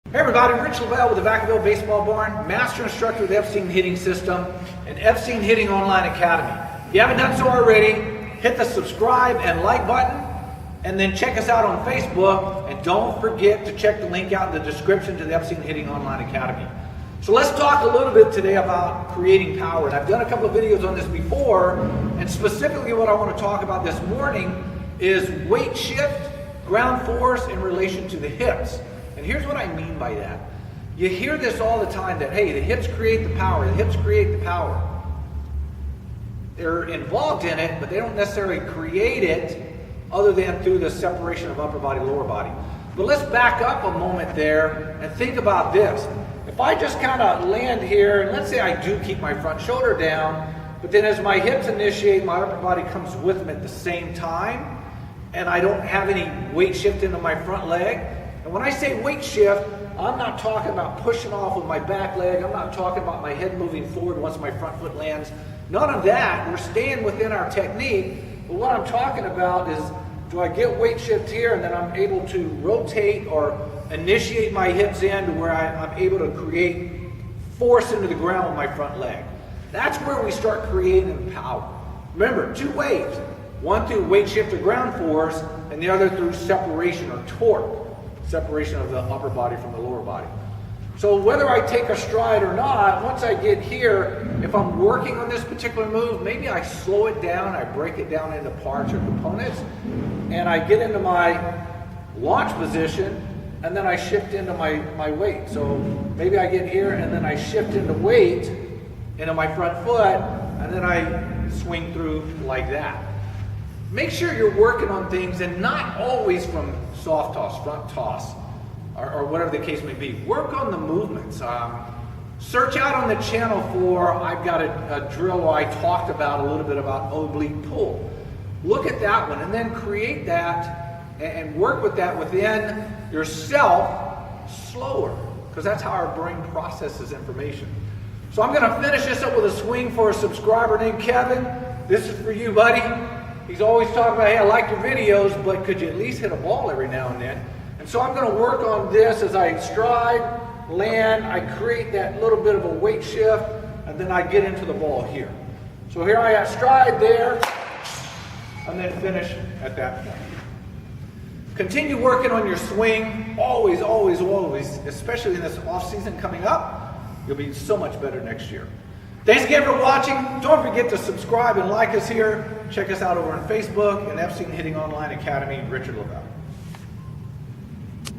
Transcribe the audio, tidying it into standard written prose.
Hey everybody, Rich Lovell with the Vacaville Baseball Barn, Master Instructor with the Epstein Hitting System and Epstein Hitting Online Academy. If you haven't done so already, hit the subscribe and like button, and then check us out on Facebook, and don't forget to check the link out in the description to the Epstein Hitting Online Academy. So let's talk a little bit today about creating power. And I've done a couple of videos on this before, and specifically what I want to talk about this morning is weight shift, ground force in relation to the hips. And here's what I mean by that. You hear this all the time that, hey, the hips create the power, the hips create the power. They're involved in it, but they don't necessarily create it other than through the separation of upper body, lower body. But let's back up a moment there and think about this. If I just kind of land here, and let's say I do keep my front shoulder down, but then as my hips initiate, my upper body comes with them at the same time, and I don't have any weight shift into my front leg. And when I say weight shift, I'm not talking about pushing off with my back leg. I'm not talking about my head moving forward once my front foot lands. None of that. We're staying within our technique. But what I'm talking about is, do I get weight shift here and then I'm able to rotate or initiate my hips in to where I'm able to create force into the ground with my front leg. That's where we start creating power. Remember, two ways. One through weight shift or ground force, and the other through separation or torque. Separation of the upper body from the lower body. So whether I take a stride or not, once I get here, if I'm working on this particular move, maybe I slow it down, I break it down into parts or components, and I get into my launch position, and then I shift into my weight. So maybe I get here, and then I shift into weight, into my front foot, and then I swing through like that. Make sure you're working on things and not always from soft toss, front toss, or whatever the case may be. Work on the movements. Search out on the channel for, I've got a drill where I talked about a little bit about oblique pull. Look at that one and then create that and work with that within yourself slower, because that's how our brain processes information. So I'm going to finish this up with a swing for a subscriber named Kevin. This is for you, buddy. He's always talking about, hey, I like your videos, but could you at least hit a ball every now and then? And so I'm going to work on this as I stride, land, I create that little bit of a weight shift, and then I get into the ball here. So here I stride there, and then finish at that point. Continue working on your swing, always, always, always, especially in this off season coming up. You'll be so much better next year. Thanks again for watching. Don't forget to subscribe and like us here. Check us out over on Facebook and Epstein Hitting Online Academy, Richard Lovell.